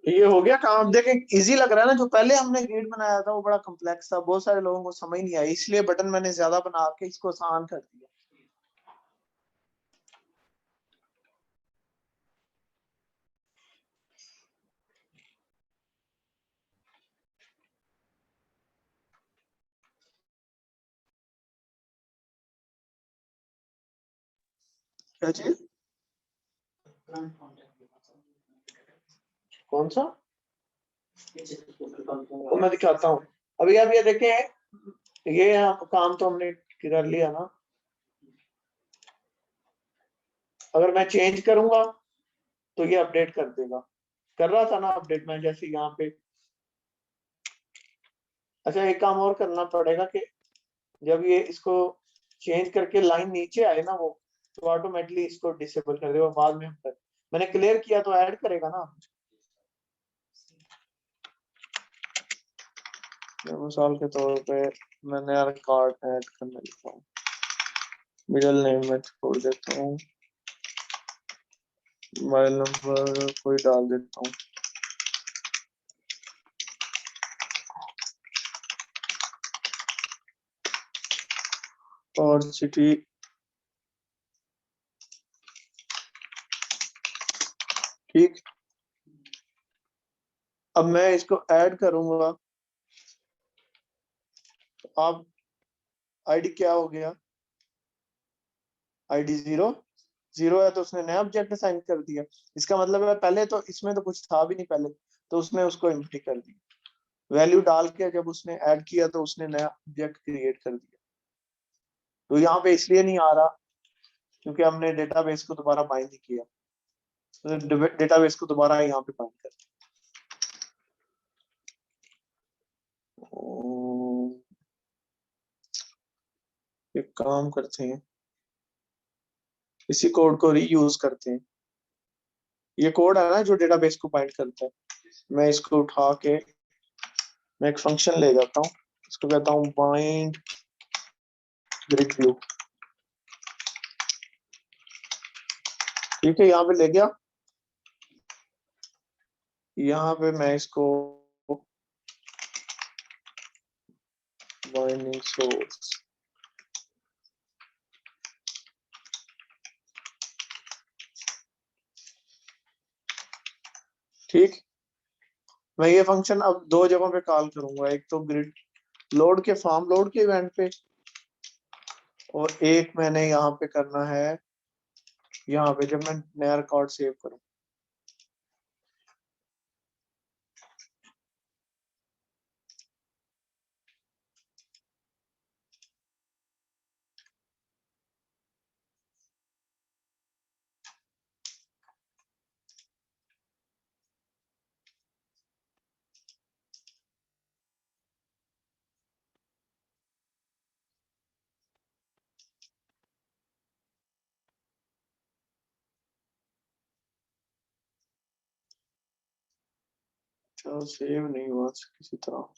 ये हो गया काम। देखें इजी लग रहा है ना, जो पहले हमने ग्रिड बनाया था वो बड़ा कॉम्प्लेक्स था, बहुत सारे लोगों को समझ नहीं आई, इसलिए बटन मैंने ज्यादा बना के इसको आसान कर दिया। क्या चीज? कौन सा? वो मैं दिखाता हूँ। अभी आप ये देखें, ये यहाँ काम तो हमने कर लिया ना। अगर मैं चेंज करूंगा तो ये अपडेट कर देगा। कर रहा था ना अपडेट मैं, जैसे यहाँ पे। अच्छा एक काम और करना पड़ेगा कि जब ये इसको चेंज करके लाइन नीचे आए ना वो, तो ऑटोमेटिकली इसको डिसेबल कर देगा, बाद में हम कर। मैंने क्लियर किया तो ऐड करेगा ना। मिसाल के तौर पे मैं नया रिकॉर्ड ऐड करने लगता हूँ, मिडिल नेम में छोड़ देता हूँ, मोबाइल नंबर कोई डाल देता हूँ, और सिटी। ठीक। अब मैं इसको ऐड करूंगा तो आप आईडी क्या हो गया? ID zero. जीरो है तो उसने नया ऑब्जेक्ट असाइन कर दिया। इसका मतलब है पहले तो इसमें तो कुछ था भी नहीं पहले, तो उसने उसको एम्प्टी कर दिया। वैल्यू डाल के जब उसने ऐड किया तो उसने नया ऑब्जेक्ट क्रिएट कर दिया। तो यहाँ पे इसलिए नहीं आ रहा क्योंकि हमने डेटाबेस को दोबारा बाइंड नहीं किया। तो डेटाबेस को दोबारा यहाँ पे बाइंड कर। एक काम करते हैं, इसी कोड को रीयूज करते हैं। ये कोड है ना जो डेटाबेस को बाइंड करता है। मैं इसको उठा के मैं एक फंक्शन ले जाता हूँ, इसको कहता हूँ बाइंड ग्रिड व्यू। ठीक है, यहाँ पे ले गया। यहाँ पे मैं इसको बाइंडिंग सोर्स। ठीक। मैं ये फंक्शन अब दो जगहों पे कॉल करूंगा, एक तो ग्रिड लोड के फॉर्म लोड के इवेंट पे, और एक मैंने यहाँ पे करना है यहाँ पे जब मैं नया रिकॉर्ड सेव करूँ। चलो सेव नहीं हुआ किसी तरह।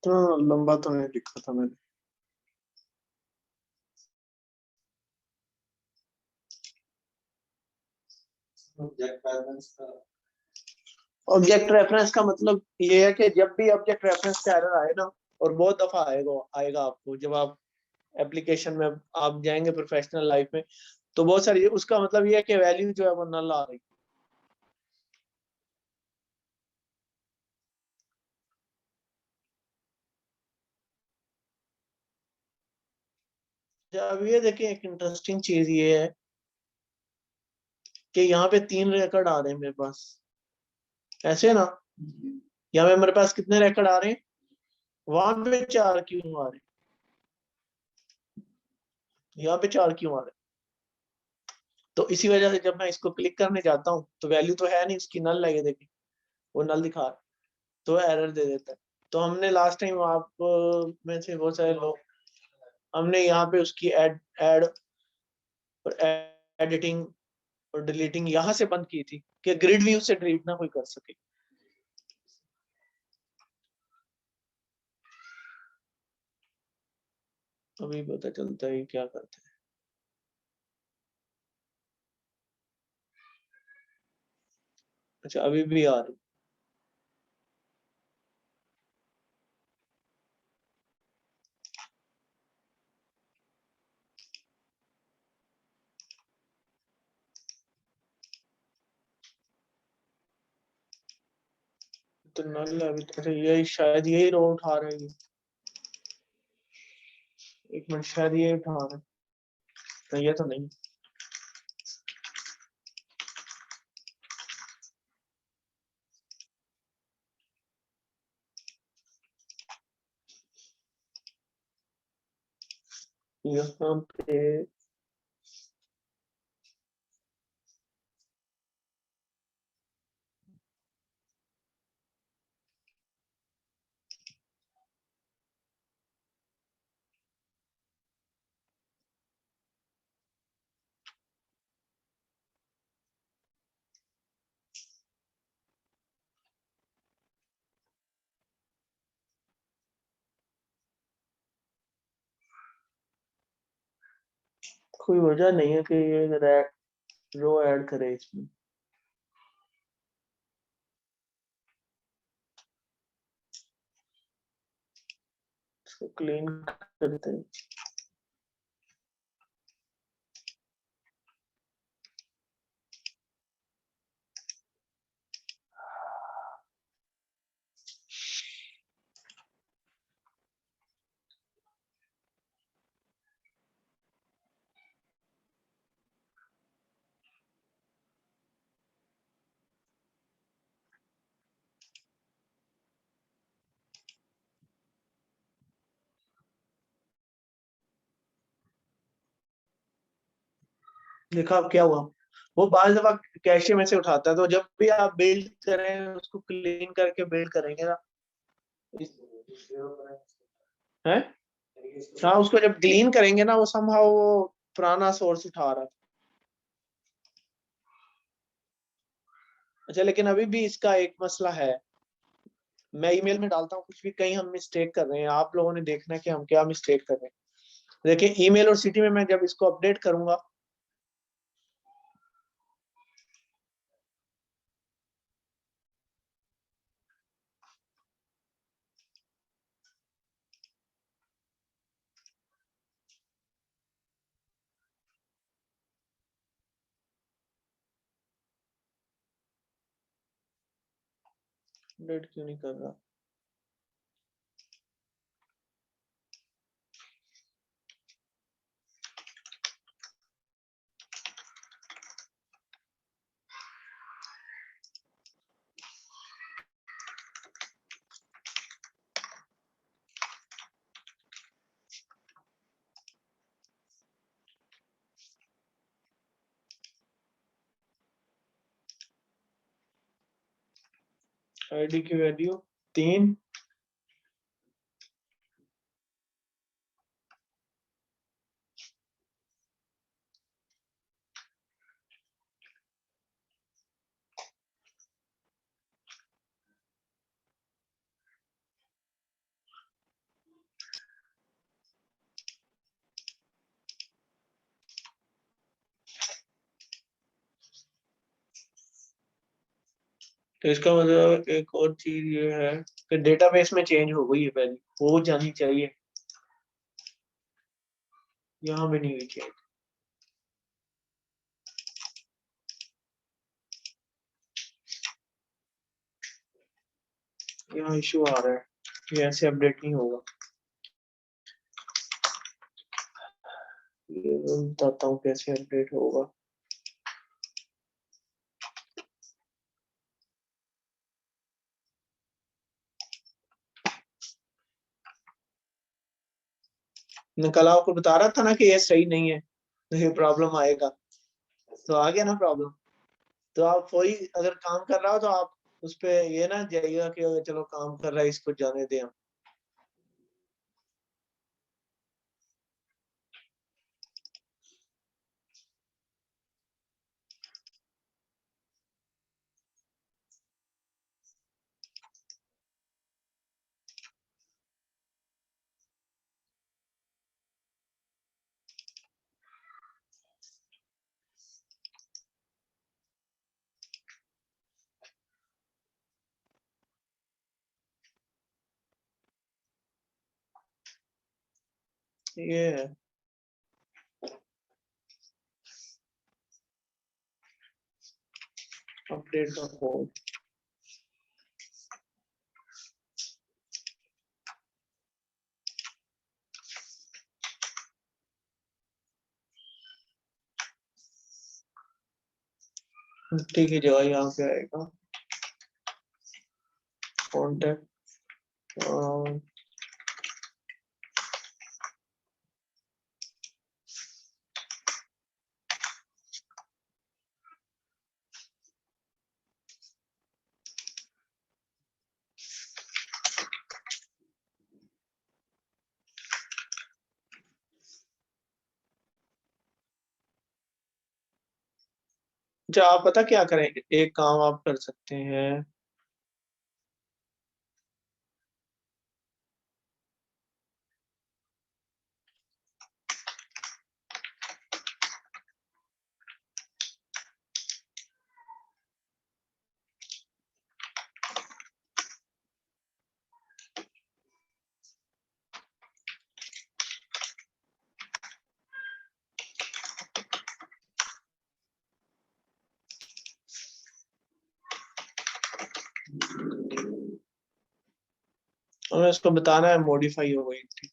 तो लंबा तो नहीं लिखा था मैंने। ऑब्जेक्ट रेफरेंस का मतलब ये है कि जब भी ऑब्जेक्ट रेफरेंस का एरर आए ना, और बहुत दफा आएगा आएगा आपको, जब आप एप्लीकेशन में आप जाएंगे प्रोफेशनल लाइफ में, तो बहुत सारी, उसका मतलब ये है कि वैल्यू जो है वो नल आ रही। अब ये देखें, एक इंटरेस्टिंग चीज ये है कि यहाँ पे 3 रिकॉर्ड आ रहे हैं मेरे पास, ऐसे ना। यहाँ पे मेरे पास कितने रिकॉर्ड आ रहे हैं, वहां पे 4 क्यों आ रहे हैं, यहाँ पे 4 क्यों आ रहे हैं? तो इसी वजह से जब मैं इसको क्लिक करने जाता हूँ तो वैल्यू तो है नहीं, उसकी नल लगे, देखिए वो नल दिखा रहा है, तो एरर दे देता है। तो हमने लास्ट टाइम आप में से बहुत सारे लोग, हमने यहाँ पे उसकी एड और एडिटिंग और डिलीटिंग यहाँ से बंद की थी कि ग्रिड व्यू से डिलीट ना कोई कर सके। अभी पता चलता है क्या करते हैं। अच्छा, अभी भी आ रही, तो नल है अभी तो। अच्छा, यही शायद यही रो उठा रहे हैं, एक मिनट, शायद ये उठा रहे हैं। नहीं, ये तो नहीं। यहाँ पे कोई वजह नहीं है कि ये रो ऐड करे इसमें। इसको क्लीन करते हैं। देखा अब क्या हुआ, वो बाल दफा कैशे में से उठाता है, तो जब भी आप बिल्ड करें उसको क्लीन करके बिल्ड करेंगे ना, है। हाँ, उसको जब क्लीन करेंगे ना, वो समहाउ वो पुराना सोर्स उठा रहा है। अच्छा, लेकिन अभी भी इसका एक मसला है। मैं ईमेल में डालता हूँ कुछ भी, कहीं हम मिस्टेक कर रहे हैं, आप लोगों ने देखना है कि हम क्या मिस्टेक कर रहे हैं। देखिए ईमेल और सिटी में मैं जब इसको अपडेट करूंगा, अपडेट क्यों नहीं कर रहा। आईडी की वैल्यू 3, तो इसका मतलब एक और चीज ये है कि डेटाबेस में चेंज हो गई है, पहले हो जानी चाहिए, यहाँ भी नहीं हुई चेंज। यहाँ इशू आ रहा है, ये ऐसे अपडेट नहीं होगा। ये मैं बताता हूँ कैसे अपडेट होगा। मैं कल आपको बता रहा था ना कि ये सही नहीं है, तो ये प्रॉब्लम आएगा, तो आ गया ना प्रॉब्लम। तो आप वही अगर काम कर रहा हो तो आप उस पे ये ना जाइएगा कि चलो काम कर रहा है, इसको जाने दें हम। ये है अपडेट का कोड। ठीक है, जगह यहाँ पे आएगा कॉन्टेक्ट। अच्छा, आप पता क्या करें, एक काम आप कर सकते हैं। हमें इसको बताना है मॉडिफाई हो गई थी।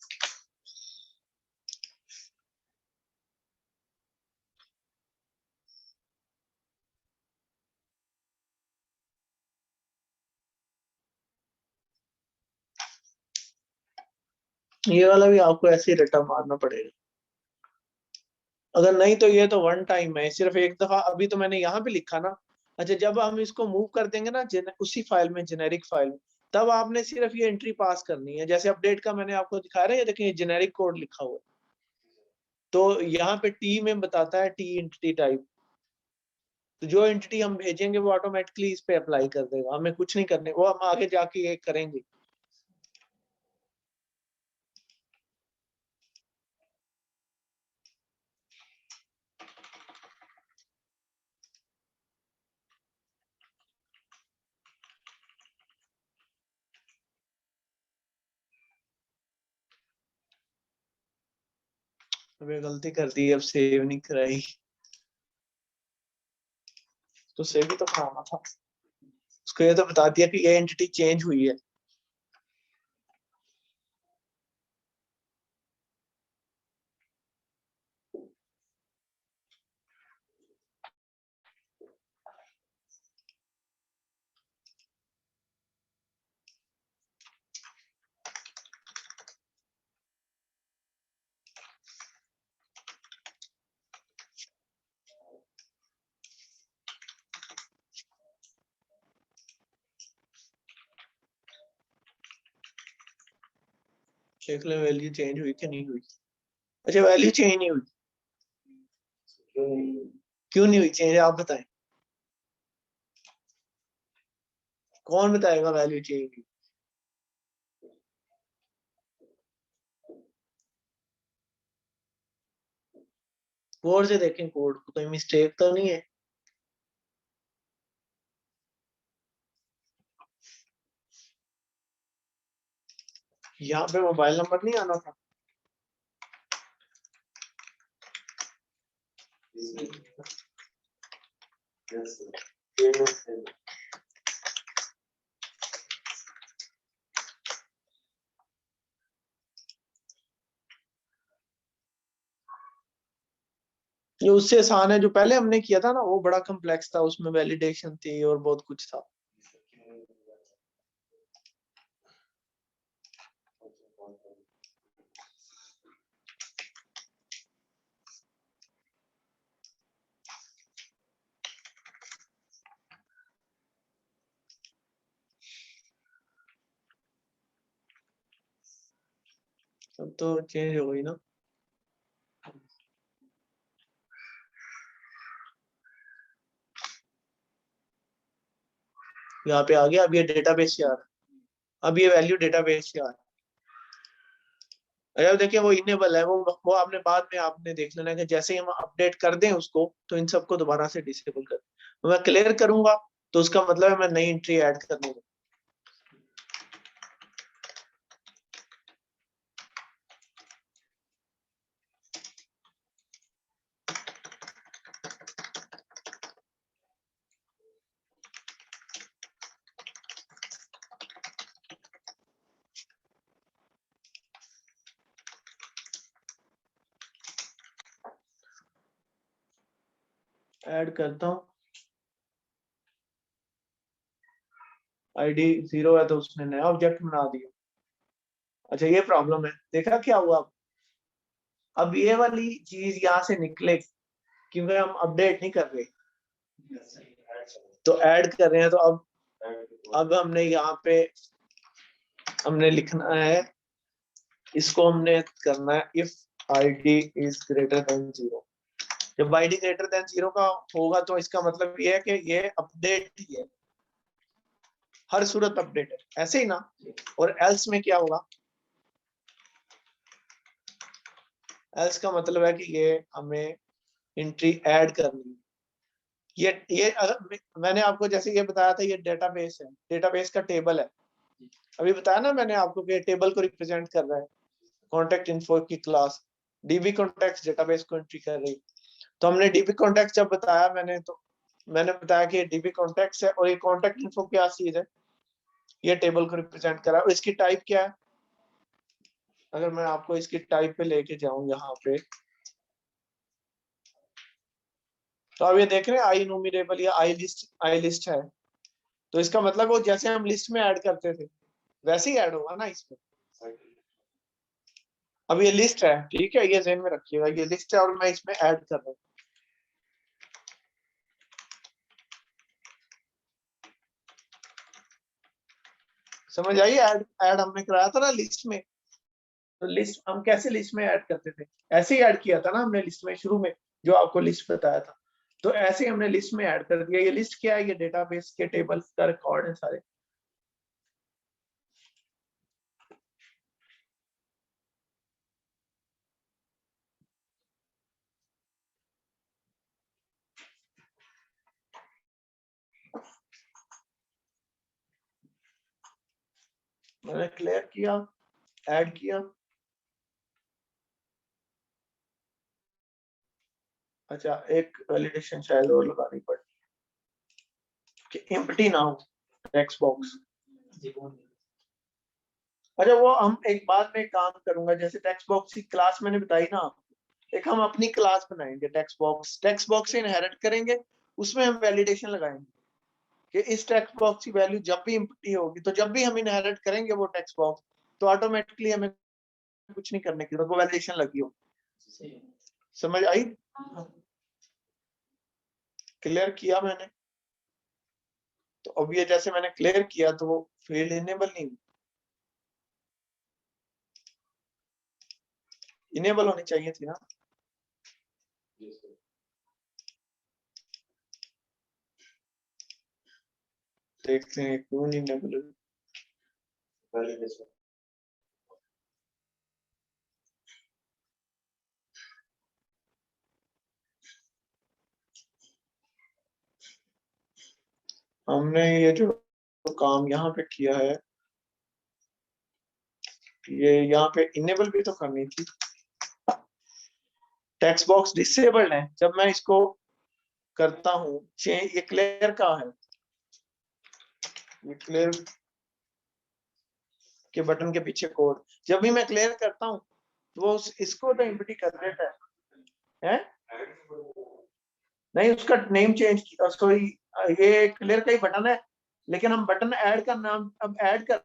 ये वाला भी आपको ऐसे ही रट्टा मारना पड़ेगा, अगर नहीं तो ये तो वन टाइम है, सिर्फ एक दफा। अभी तो मैंने यहाँ पे लिखा ना। अच्छा, जब हम इसको मूव कर देंगे ना उसी फाइल में, जेनेरिक फाइल में, तब आपने सिर्फ ये एंट्री पास करनी है। जैसे अपडेट का मैंने आपको दिखाया ना, ये देखिए जेनेरिक कोड लिखा हुआ है, तो यहाँ पे टी में बताता है टी एंटिटी टाइप। तो जो एंटिटी हम भेजेंगे वो ऑटोमेटिकली इस पे अप्लाई कर देगा, हमें कुछ नहीं करने, वो हम आगे जाके ये करेंगे। हमें गलती कर दी, अब सेव नहीं कराई, तो सेव भी तो कराना था। उसको ये तो बता दिया कि ये एंटिटी चेंज हुई है। देख ले वैल्यू चेंज हुई कि नहीं हुई। अच्छा, वैल्यू चेंज नहीं हुई, क्यों नहीं हुई चेंज, आप बताएं। कौन बताएगा वैल्यू चेंज हुई। कोड से देखें, कोड कोई मिस्टेक तो नहीं है। यहाँ पे मोबाइल नंबर नहीं आना था। ये उससे आसान है, जो पहले हमने किया था ना वो बड़ा कम्प्लेक्स था, उसमें वैलिडेशन थी और बहुत कुछ था। अब तो चेंज हो गई ना। यहाँ पे आ गया, अब ये डेटाबेस से आ रहा है, अब ये वैल्यू डेटाबेस से आ रहा है। अगर देखिए वो इनेबल है, वो आपने बाद में आपने देख लेना कि जैसे ही हम अपडेट कर दें उसको तो इन सबको दोबारा से डिसेबल कर दें। मैं क्लियर करूंगा तो उसका मतलब है मैं नई एंट्री ऐड करने दूँ। ऐड करता हूँ, आईडी 0 है तो उसने नया ऑब्जेक्ट बना दिया। अच्छा ये प्रॉब्लम है, देखा क्या हुआ। अब ये वाली चीज यहाँ से निकले क्योंकि हम अपडेट नहीं कर रहे, तो ऐड कर रहे हैं। तो अब हमने यहाँ पे हमने लिखना है, इसको हमने करना है if id is greater than 0। जब id ग्रेटर देन 0 का होगा तो इसका मतलब ये है कि ये अपडेट ही है, हर सूरत अपडेट है, ऐसे ही ना। और एल्स में क्या होगा, एल्स का मतलब है कि ये हमें एंट्री ऐड करनी है। ये अगर मैंने आपको जैसे ये बताया था, ये डेटाबेस है, डेटाबेस का टेबल है। अभी बताया ना मैंने आपको कि टेबल को रिप्रेजेंट कर रहा है कॉन्टेक्ट इन्फो की क्लास, डीबी कॉन्टेक्ट डेटाबेस को एंट्री कर रही। तो हमने डीबी कॉन्टेक्ट जब बताया मैंने, तो मैंने बताया कि डीबी कॉन्टेक्ट है और ये कॉन्टेक्ट इन्फो क्या चीज है, ये टेबल को रिप्रेजेंट कर रहा है। और इसकी टाइप क्या है, अगर मैं आपको इसकी टाइप पे लेके जाऊं यहाँ पे, तो अब ये देख रहे हैं आई न्यूमरेबल या आई लिस्ट है। तो इसका मतलब वो जैसे हम लिस्ट में ऐड करते थे वैसे ही ऐड होगा ना इसमें। अब ये लिस्ट है, ठीक है, ये ध्यान में रखिएगा, ये लिस्ट है और मैं इसमें ऐड कर रहा हूँ। समझ आई, ऐड ऐड हमने कराया था ना लिस्ट में। तो लिस्ट हम कैसे लिस्ट में ऐड करते थे, ऐसे ही ऐड किया था ना हमने लिस्ट में शुरू में, जो आपको लिस्ट बताया था। तो ऐसे ही हमने लिस्ट में ऐड कर दिया। ये लिस्ट क्या है, ये डेटाबेस के टेबल्स का रिकॉर्ड है सारे। मैंने क्लियर किया, ऐड किया। अच्छा एक वैलिडेशन शायद और लगानी पड़ी कि एम्प्टी ना हो टेक्स्ट बॉक्स। अच्छा वो हम एक बाद में काम करूंगा, जैसे टेक्स्ट बॉक्स की क्लास मैंने बताई ना, एक हम अपनी क्लास बनाएंगे टेक्स्ट बॉक्स से इनहेरिट करेंगे, उसमें हम वैलिडेशन लगाएंगे कि इस टेक्स्ट बॉक्स की वैल्यू जब भी एम्प्टी होगी, तो जब भी हम इनहेरिट करेंगे वो टेक्स्ट बॉक्स, तो ऑटोमेटिकली हमें कुछ नहीं करने की जरूरत, वो वैलिडेशन लगी हो। समझ आई, क्लियर किया मैंने। तो अब ये जैसे मैंने क्लियर किया तो वो फील्ड इनेबल नहीं, इनेबल होनी चाहिए थी ना। देखते हैं क्यों नहीं इनेबल हुई। हमने ये जो काम यहाँ पे किया है, ये यहाँ पे इनेबल भी तो करनी थी। टेक्स्ट बॉक्स डिसेबल्ड है, जब मैं इसको करता हूँ चेंज, ये क्लियर का है, ये क्लियर के बटन के पीछे कोड, जब भी मैं क्लियर करता हूँ तो वो इसको तो एम्प्टी कर देता है? नहीं, उसका नेम चेंज, सॉरी, ये क्लियर का ही बटन है, लेकिन हम बटन ऐड का नाम अब ऐड कर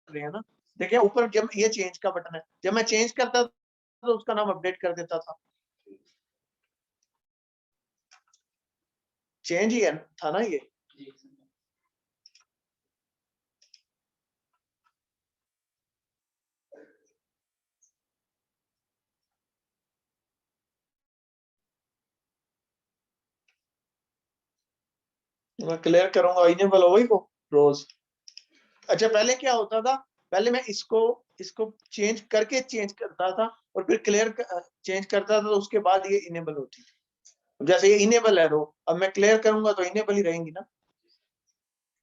रहे हैं ना। देखिए ऊपर जब ये चेंज का बटन है, जब मैं चेंज करता तो उसका नाम अपडेट कर देता था, चेंज ही है था ना ये। मैं क्लियर करूंगा, इनेबल हो गई वो रोज। अच्छा पहले क्या होता था, पहले मैं इसको इसको चेंज करके चेंज करता था और फिर क्लियर चेंज करता था, तो उसके बाद ये इनेबल होती थी। जैसे ये इनेबल है रो, अब मैं क्लियर करूंगा तो इनेबल ही रहेंगी ना।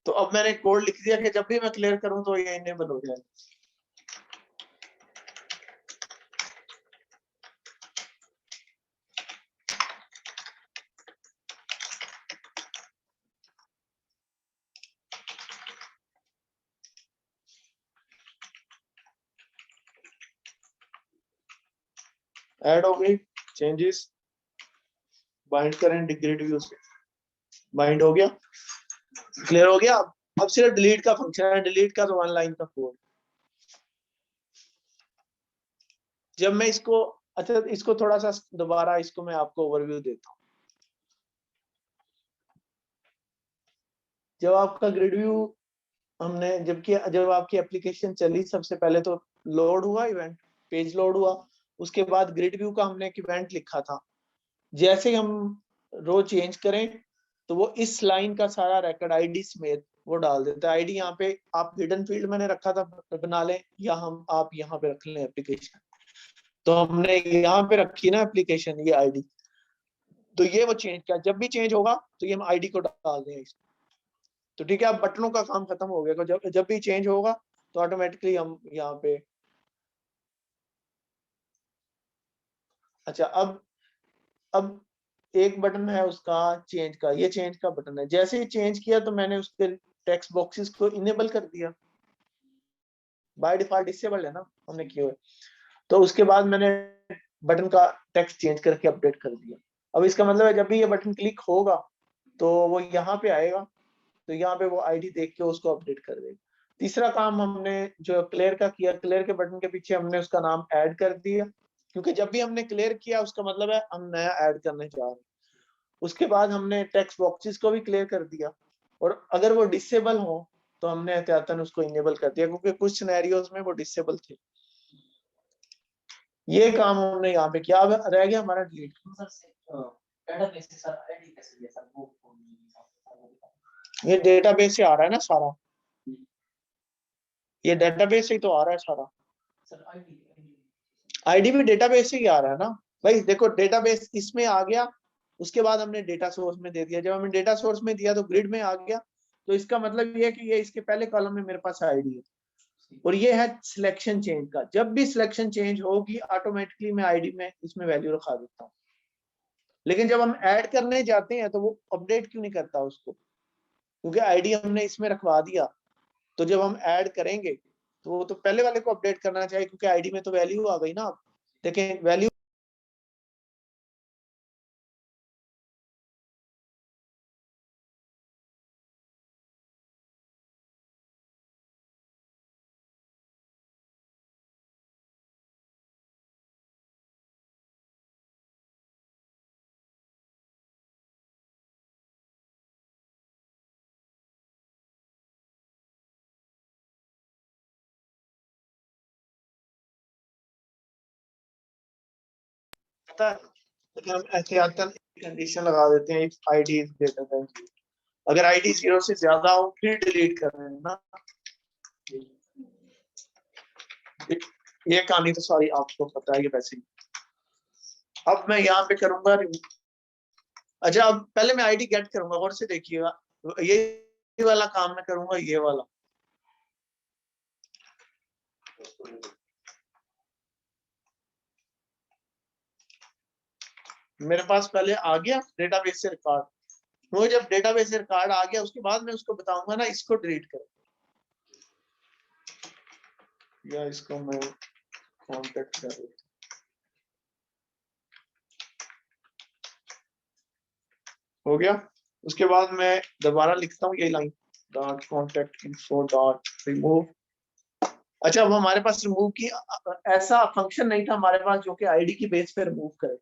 तो अब मैंने कोड लिख दिया कि जब भी मैं क्लियर करूं तो ये इनेबल हो जाए। ऐड हो गई चेंजेस, बाइंड करें ग्रिड व्यू से, बाइंड हो गया, क्लियर हो गया। अब सिर्फ डिलीट का फंक्शन है, डिलीट का तो वन लाइन का कोड। जब मैं इसको, अच्छा इसको थोड़ा सा दोबारा इसको मैं आपको ओवरव्यू देता हूँ। जब आपका ग्रिड व्यू हमने जब आपकी एप्लीकेशन चली, सबसे पहले तो लोड हुआ इवेंट, पेज लोड हुआ, उसके बाद ग्रिड व्यू का हमने एक इवेंट लिखा था। जैसे हम रो चेंज करें तो वो इस लाइन का सारा रिकॉर्ड आईडी समेत वो डाल देता है। आईडी यहाँ पे आप हिडन फील्ड मैंने रखा था, बना लें, या हम आप यहाँ पे रख लें एप्लीकेशन, तो हमने यहाँ पे रखी ना एप्लीकेशन ये आईडी, तो ये वो चेंज किया, जब भी चेंज होगा तो ये हम आईडी को डाल दें। तो ठीक है, अब बटनों का काम खत्म हो गया, तो जब भी चेंज होगा तो ऑटोमेटिकली हम यहाँ पे, अच्छा अब एक बटन है उसका चेंज का, ये चेंज का बटन है, जैसे ही चेंज किया तो मैंने उसके टेक्स्ट बॉक्सेस को इनेबल कर दिया, बाय डिफॉल्ट डिसेबल है ना हमने किए हुए। तो उसके बाद मैंने बटन का टेक्स्ट चेंज करके अपडेट कर दिया। अब इसका मतलब है जब भी ये बटन क्लिक होगा तो वो यहाँ पे आएगा, तो यहाँ पे वो आईडी देख के उसको अपडेट कर देगा। तीसरा काम हमने जो क्लियर का किया, क्लियर के बटन के पीछे हमने उसका नाम ऐड कर दिया, क्योंकि जब भी हमने क्लियर किया उसका मतलब है हम नया ऐड करने जा रहे हैं। उसके बाद हमने टेक्स्ट बॉक्सेस को भी क्लियर कर दिया, और अगर वो डिसेबल हो तो हमने एहतियातन उसको इनेबल कर दिया, क्योंकि कुछ सिनेरियोज में वो डिसेबल थे। ये काम हमने यहाँ पे किया। अब रह गया हमारा डिलीट। ये डेटाबेस से आ रहा है ना सारा, ये डेटाबेस से ही तो आ रहा है सारा, आईडी भी डेटाबेस से ही आ रहा है ना भाई। देखो डेटाबेस इसमें आ गया, उसके बाद हमने डेटा सोर्स में दे दिया, जब हमने डेटा सोर्स में दिया तो ग्रिड में आ गया, तो इसका मतलब ये है कि ये इसके पहले कॉलम में मेरे पास आईडी है। और ये है सिलेक्शन चेंज का, जब भी सिलेक्शन चेंज होगी ऑटोमेटिकली मैं आईडी में इसमें वैल्यू रखा देता हूँ। लेकिन जब हम ऐड करने जाते हैं तो वो अपडेट क्यों नहीं करता उसको, क्योंकि आईडी हमने इसमें रखवा दिया। तो जब हम ऐड करेंगे तो वो तो पहले वाले को अपडेट करना चाहिए, क्योंकि आईडी में तो वैल्यू आ गई ना। अब देखें वैल्यू, पता है, लेकिन हम एहतियातन कंडीशन लगा देते हैं, if ID is greater than, अगर आईडी 0 से ज्यादा हो फिर डिलीट कर रहे हैं ना। ये कहानी तो सारी आपको पता है, ये वैसे ही। अब मैं यहाँ पे करूंगा, अच्छा अब पहले मैं आईडी गेट करूंगा, और से देखिएगा, ये वाला काम मैं करूंगा, ये वाला। मेरे पास पहले आ गया डेटाबेस से रिकॉर्ड, वो जब डेटाबेस से रिकॉर्ड आ गया उसके बाद मैं उसको बताऊंगा ना इसको डिलीट कर, या इसको मैं कॉन्टेक्ट कर देता हूं। हो गया। उसके बाद मैं दोबारा लिखता हूँ ये line, dot contact info dot remove. अच्छा, अब हमारे पास रिमूव की ऐसा फंक्शन नहीं था हमारे पास जो कि आईडी की बेस पे रिमूव करे।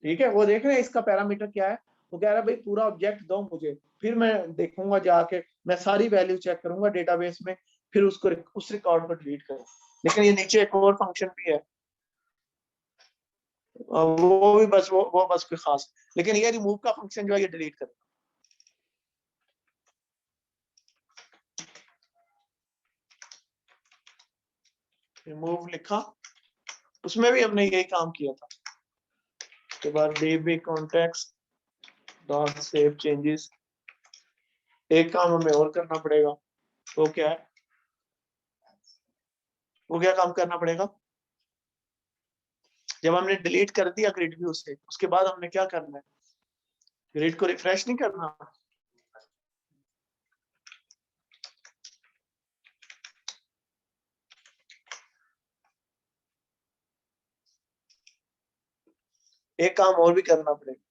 ठीक है, वो देख रहे हैं इसका पैरामीटर क्या है, वो कह रहा है भाई पूरा ऑब्जेक्ट दो मुझे, फिर मैं देखूंगा जाके, मैं सारी वैल्यू चेक करूंगा डेटाबेस में, फिर उसको उस रिकॉर्ड को डिलीट करूँ। लेकिन ये नीचे एक और फंक्शन भी है, वो भी बस वो बस कोई खास, लेकिन ये रिमूव का फंक्शन जो है ये डिलीट कर। रिमूव लिखा, उसमें भी हमने यही काम किया था। उसके बाद db context dot save changes. एक काम हमें और करना पड़ेगा, वो क्या है, वो क्या काम करना पड़ेगा, जब हमने डिलीट कर दिया ग्रिड व्यू से उसके बाद हमने क्या करना है, ग्रिड को रिफ्रेश नहीं करना। एक काम और भी करना पड़ेगा,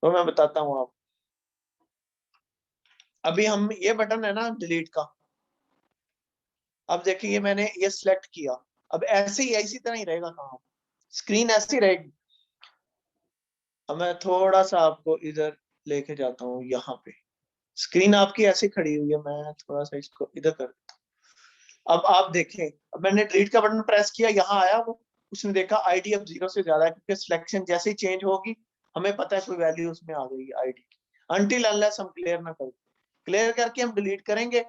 तो मैं बताता हूँ आप। अभी हम ये बटन है ना डिलीट का, अब देखिए ये मैंने ये सिलेक्ट किया, अब ऐसे ही इसी तरह ही रहेगा काम, स्क्रीन ऐसी रहेगी। अब मैं थोड़ा सा आपको इधर लेके जाता हूँ, यहाँ पे स्क्रीन आपकी ऐसे खड़ी हुई है, मैं थोड़ा सा इसको इधर कर देता हूँ। अब आप देखें, अब मैंने डिलीट का बटन प्रेस किया, यहाँ आया वो, उसने देखा आईडी अब 0 से ज्यादा है, क्योंकि सिलेक्शन जैसे ही चेंज होगी हमें पता है कोई वैल्यू उसमें आ गई आईडी की, अनटिल अनलेस हम क्लियर ना करें। क्लियर करके हम डिलीट करेंगे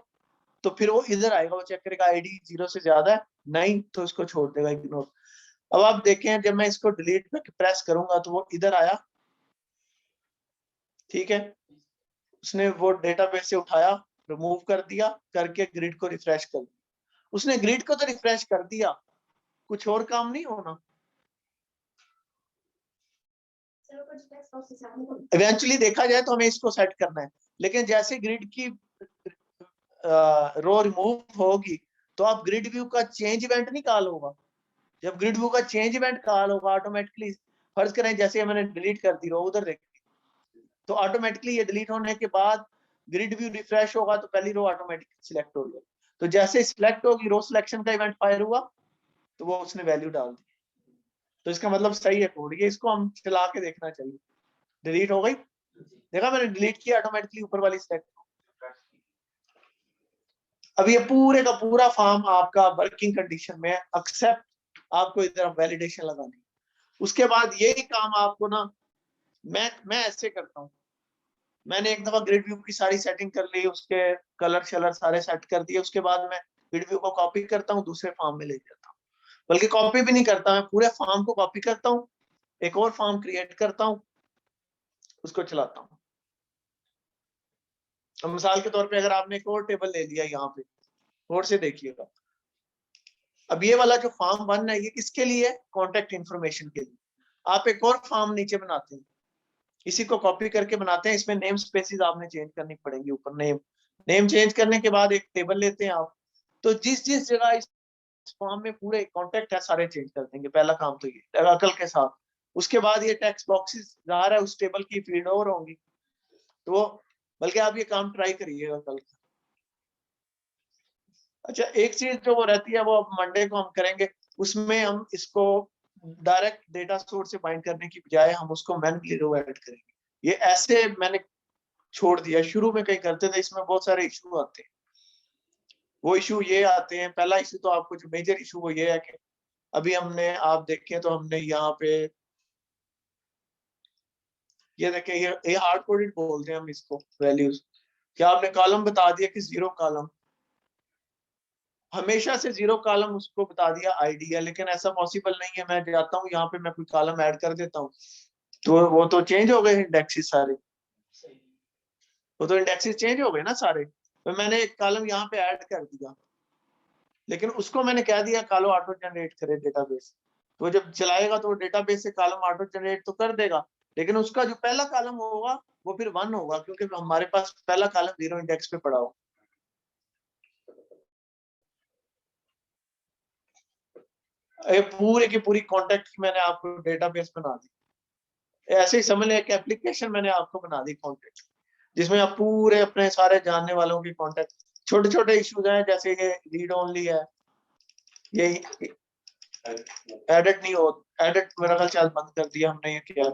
तो फिर वो इधर आएगा, वो चेक करेगा आईडी 0 से ज्यादा है, नहीं तो इसको छोड़ देगा इग्नोर। अब आप देखें जब मैं इसको डिलीट पे प्रेस करूंगा तो वो इधर आया, ठीक है, उसने वो डेटाबेस से उठाया, रिमूव कर दिया, करके ग्रिड को रिफ्रेश कर दिया। उसने ग्रिड को तो रिफ्रेश कर दिया, कुछ और काम नहीं होना। इवेंचुअली देखा जाए तो हमें इसको सेट करना है, लेकिन जैसे ग्रिड की रो रिमूव होगी तो आप ग्रिड व्यू का चेंज इवेंट नहीं कॉल होगा। जब ग्रिड व्यू का चेंज इवेंट कॉल होगा ऑटोमेटिकली, फर्ज करें जैसे मैंने डिलीट कर दी रो उधर देखी, तो ऑटोमेटिकली ये डिलीट होने के बाद ग्रिड व्यू रिफ्रेश होगा तो पहली रो ऑटोमेटिक सिलेक्ट हो गई, तो जैसे सिलेक्ट होगी रो सिलेक्शन का इवेंट फायर हुआ तो वो उसने वैल्यू डाल दी, तो इसका मतलब सही है कोड, ये इसको हम चला के देखना चाहिए। डिलीट हो गई, देखा मैंने डिलीट किया ऑटोमेटिकली ऊपर वाली सिलेक्ट। अब ये पूरे का पूरा फॉर्म आपका वर्किंग कंडीशन में एक्सेप्ट, आपको इधर वैलिडेशन लगानी, उसके बाद यही काम आपको ना, मैं ऐसे करता हूँ, मैंने एक दफा ग्रिड व्यू की सारी सेटिंग कर ली, उसके कलर शलर सारे सेट कर दिए, उसके बाद मैं ग्रिड व्यू को कॉपी करता हूँ दूसरे फॉर्म में ले जाता हूँ, बल्कि कॉपी भी नहीं करता, मैं पूरे फॉर्म को कॉपी करता हूँ, एक और फॉर्म क्रिएट करता हूँ, उसको चलाता हूँ। अब मिसाल के तौर पे अगर आपने एक और टेबल ले लिया यहाँ पे, और से देखिएगा, अब ये वाला जो फॉर्म 1 है ये किसके लिए है, कॉन्टेक्ट इन्फॉर्मेशन के लिए। आप एक और फॉर्म नीचे बनाते हैं, इसी को कॉपी करके बनाते हैं, इसमें नेम स्पेसिस आपने चेंज करनी पड़ेंगी, ऊपर नेम, नेम चेंज करने के बाद एक टेबल लेते हैं आप, तो जिस जिस जगह इस फॉर्म में पूरे कॉन्टेक्ट है सारे चेंज कर देंगे, पहला काम तो ये अकल के साथ। उसके बाद ये टेक्स्ट बॉक्सेस जार है उस टेबल की फील्ड और होंगी, तो बल्कि आप ये काम ट्राई करिएगा कल। अच्छा, एक चीज जो वो रहती है वो अब मंडे को हम करेंगे, उसमें हम इसको डायरेक्ट डेटा सोर्स से बाइंड करने की बजाय हम उसको मैन्युअली रो एडिट करेंगे। ये ऐसे मैंने छोड़ दिया, शुरू में कहीं करते थे, इसमें बहुत सारे इशू आते हैं। वो इशू ये आते हैं, पहला इशू तो आपको जो मेजर इशू वो ये है कि अभी हमने आप देखें तो हमने यहाँ पे ये देखें, ये हार्ड कोडेड बोलते हैं हम इसको वैल्यूज, क्या आपने कॉलम बता दिया कि 0 कॉलम, हमेशा से 0 कॉलम उसको बता दिया आईडी है, लेकिन ऐसा पॉसिबल नहीं है। मैं जाता हूँ यहाँ पे, मैं कोई कॉलम ऐड कर देता हूँ, तो वो तो चेंज हो गए इंडेक्सेस सारे, वो तो इंडेक्सेस चेंज हो गए ना सारे, तो मैंने एक कॉलम यहाँ पे ऐड कर दिया, लेकिन उसको मैंने कह दिया कॉलो ऑटो जनरेट करे डेटाबेस, तो जब चलाएगा तो डेटाबेस से कॉलम ऑटो जनरेट तो कर देगा, लेकिन उसका जो पहला कॉलम होगा वो फिर 1 होगा, क्योंकि हमारे पास पहला कॉलम 0 इंडेक्स पे पड़ा हो। ये पूरे की पूरी कॉन्टेक्ट की मैंने आपको डेटाबेस बना दी। ऐसे ही समझ लें एक एप्लीकेशन मैंने आपको बना दी कॉन्टेक्ट, जिसमें आप पूरे अपने सारे जानने वालों की कॉन्टेक्ट, छोटे छोटे इश्यूज हैं जैसे ये रीड ओनली है, ये एडिट नहीं हो, एडिट मेरा ख्याल शायद बंद कर दिया हमने, ये किया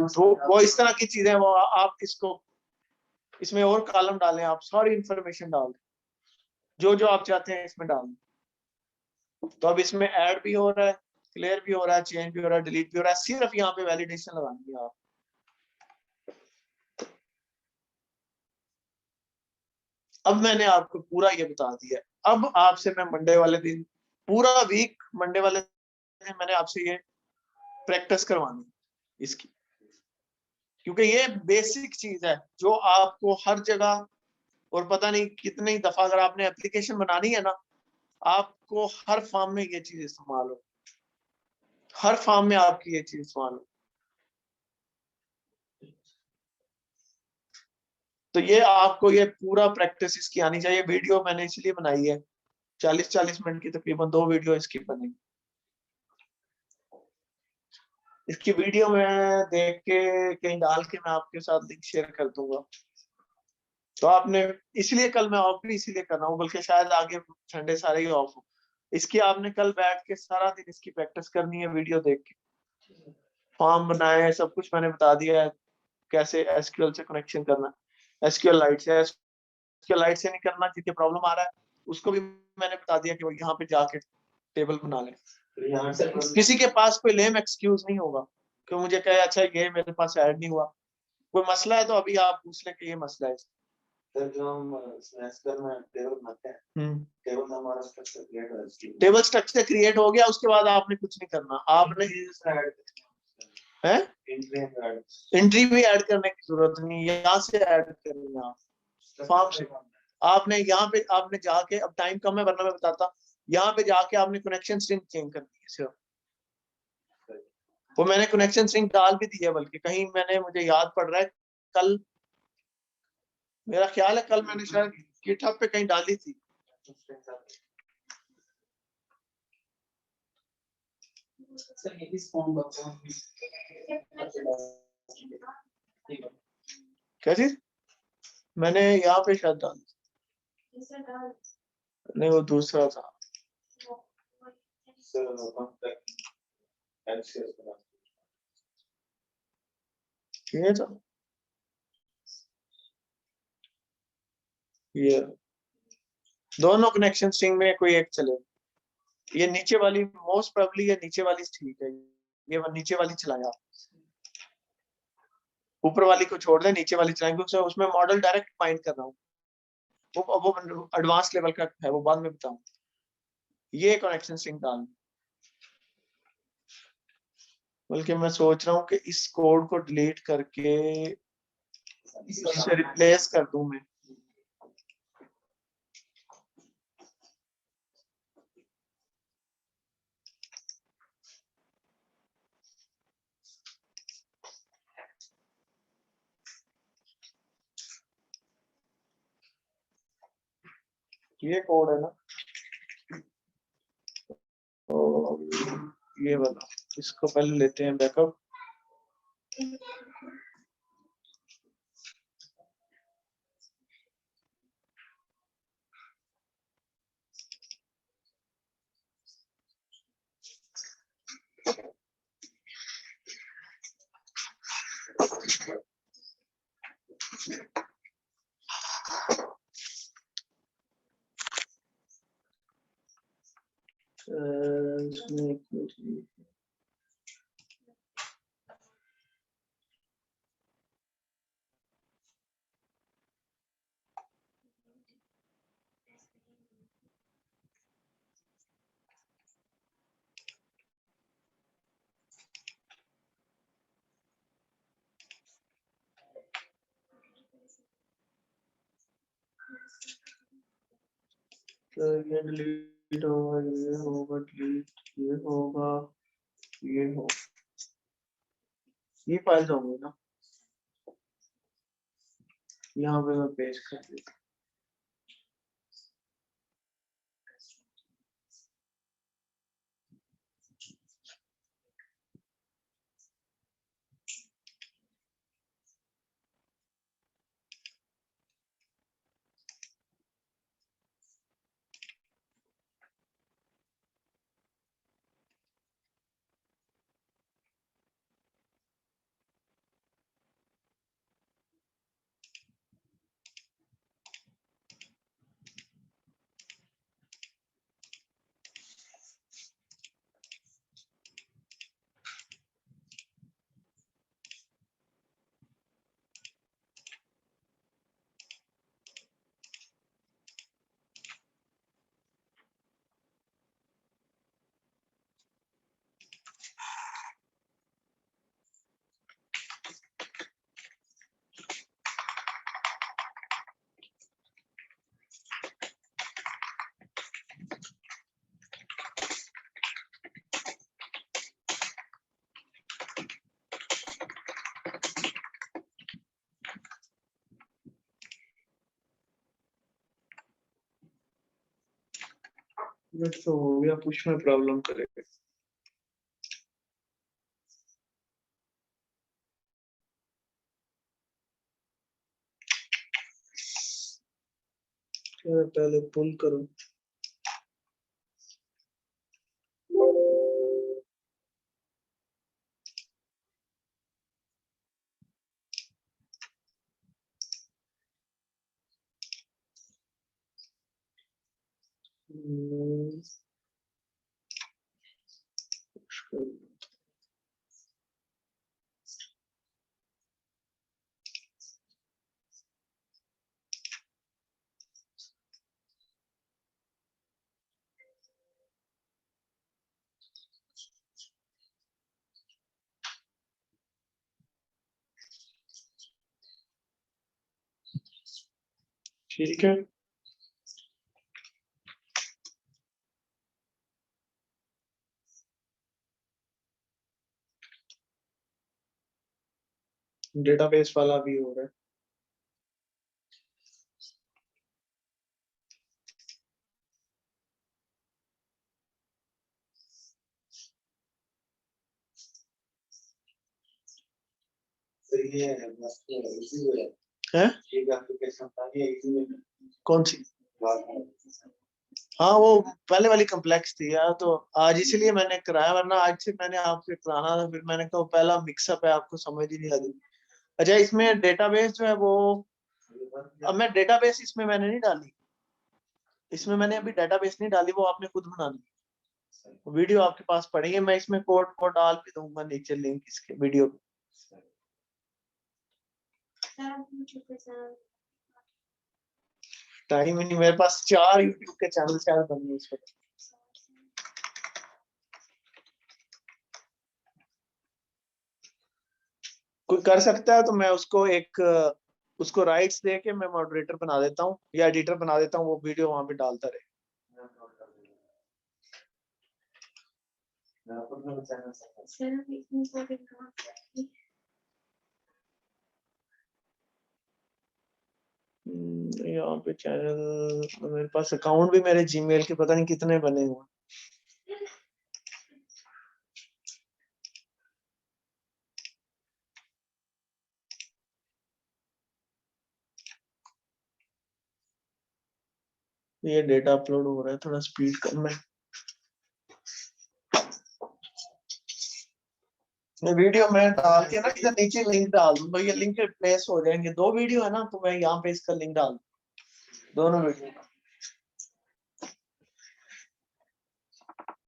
वो इस तरह की चीजें, वो आप इसको इसमें और कॉलम डालें, आप सारी इंफॉर्मेशन डाल दें, जो जो आप चाहते हैं इसमें डाल दें। तो अब इसमें ऐड भी हो रहा है, क्लियर भी हो रहा है, चेंज भी हो रहा है, डिलीट भी हो रहा है, सिर्फ यहाँ पे वैलिडेशन लगानी है आप। अब मैंने आपको पूरा ये बता दिया, अब आपसे मैं मंडे वाले दिन पूरा वीक, मंडे वाले दिन मैंने आपसे ये प्रैक्टिस करवानी इसकी, क्योंकि ये बेसिक चीज है जो आपको हर जगह और पता नहीं कितनी दफा अगर आपने एप्लीकेशन बनानी है ना, आपको हर फॉर्म में ये चीज इस्तेमाल हो, हर फॉर्म में आपकी ये चीज इस्तेमाल हो। तो ये आपको ये पूरा प्रैक्टिस इसकी आनी चाहिए। वीडियो मैंने इसलिए बनाई है, 40-40 मिनट की तकरीबन 2 वीडियो इसकी बनी। इसकी वीडियो में देख के कहीं डाल के मैं आपके साथ लिंक शेयर कर दूंगा। तो आपने, इसलिए कल मैं ऑफ भी इसीलिए कर रहा हूँ, बल्कि शायद आगे संडे सारे ही ऑफ हो। इसकी आपने कल बैठ के सारा दिन इसकी प्रैक्टिस करनी है, वीडियो देख के। फॉर्म बनाए हैं, सब कुछ मैंने बता दिया है, कैसे एसक्यूएल से कनेक्शन करना, एसक्यूएल लाइट से, एसक्यूएल लाइट से नहीं करना, जिसके प्रॉब्लम आ रहा है उसको भी मैंने बता दिया कि वो यहाँ पे जाके टेबल बना ले। किसी के पास कोई लेम एक्सक्यूज नहीं होगा कि मुझे कहे अच्छा ये मेरे पास ऐड नहीं हुआ, कोई मसला है तो अभी आप पूछ लें कि ये मसला है। सर जो हम एसक्यूएल में टेबल बनाते हैं, टेबल हमारा स्ट्रक्चर क्रिएट हो गया, उसके बाद आपने कुछ नहीं करना, आपने है एंट्री भी ऐड करने की जरूरत नहीं, यहाँ से ऐड करनी है आप फॉर्म से। आपने यहाँ पे आपने जाके, अब टाइम कम है वरना मैं बताता, यहाँ पे जाके आपने कनेक्शन स्ट्रिंग चेंज करनी है सिर्फ। वो मैंने कनेक्शन स्ट्रिंग डाल भी दी है, बल्कि कहीं मैंने, मुझे याद पड़ रहा है कल, मेरा ख्याल है कल मैंने शायद गिटहब पे कहीं डाली थी। क्या चीज? मैंने यहाँ पे शायद डाल, नहीं वो दूसरा था। ये था, ये दोनों कनेक्शन स्ट्रिंग में कोई एक चले। ये नीचे वाली मोस्ट प्रोबेबली, ये नीचे वाली ठीक है, ये नीचे वाली चलाया, ऊपर वाली को छोड़ दे, नीचे वाली चलाएंगे, उसमें मॉडल डायरेक्ट फाइंड कर रहा हूँ, वो एडवांस लेवल का है, वो बाद में बताऊं। ये कनेक्शन स्ट्रिंग डाल, बल्कि मैं सोच रहा हूँ कि इस कोड को डिलीट करके इससे रिप्लेस कर दूं मैं। ये कोड है ना, तो ये वाला, इसको पहले लेते हैं बैकअप। ये डिलीट होगा, ये होगा, डिलीट, ये होगा, ये हो, ये फाइल्स होंगी ना, यहाँ पे मैं पेस्ट कर देता हूँ। तो हो गया, पुश में प्रॉब्लम करेगा। पहले पुल करो। ठीक है, डेटाबेस वाला भी हो रहा है। है? कौन सी? हाँ वो पहले वाली कम्प्लेक्स थी यार, तो आज इसीलिए मैंने कराया, वरना आज से मैंने आपसे कराना था, फिर मैंने कहा पहला मिक्सअप है, आपको समझ ही नहीं आ रही। अच्छा, इसमें डेटाबेस जो है वो, अब मैं डेटाबेस इसमें मैंने नहीं डाली, इसमें मैंने अभी डेटाबेस नहीं डाली, वो आपने खुद बनानी। वीडियो आपके पास पड़ी है, मैं इसमें कोड कोड डाल भी दूंगा नीचे लिंक इसके वीडियो पे। टाइम ही नहीं मेरे पास, 4 यूट्यूब के चैनल शायद बने इस वक्त। कोई कर सकता है तो मैं उसको एक, उसको राइट्स दे के मैं मॉडरेटर बना देता हूँ या एडिटर बना देता हूँ, वो वीडियो वहां पे डालता रहे। यहाँ पे चैनल, मेरे पास अकाउंट भी मेरे जीमेल के पता नहीं कितने बने हुए। ये डेटा अपलोड हो रहा है, थोड़ा स्पीड कम है। ये वीडियो मैं डाल के ना इधर नीचे लिंक डाल दूंगा, ये लिंक प्लेस हो जाएंगे। 2 वीडियो है ना, तो मैं यहाँ पे इसका लिंक डाल दूँ दोनों वीडियो का।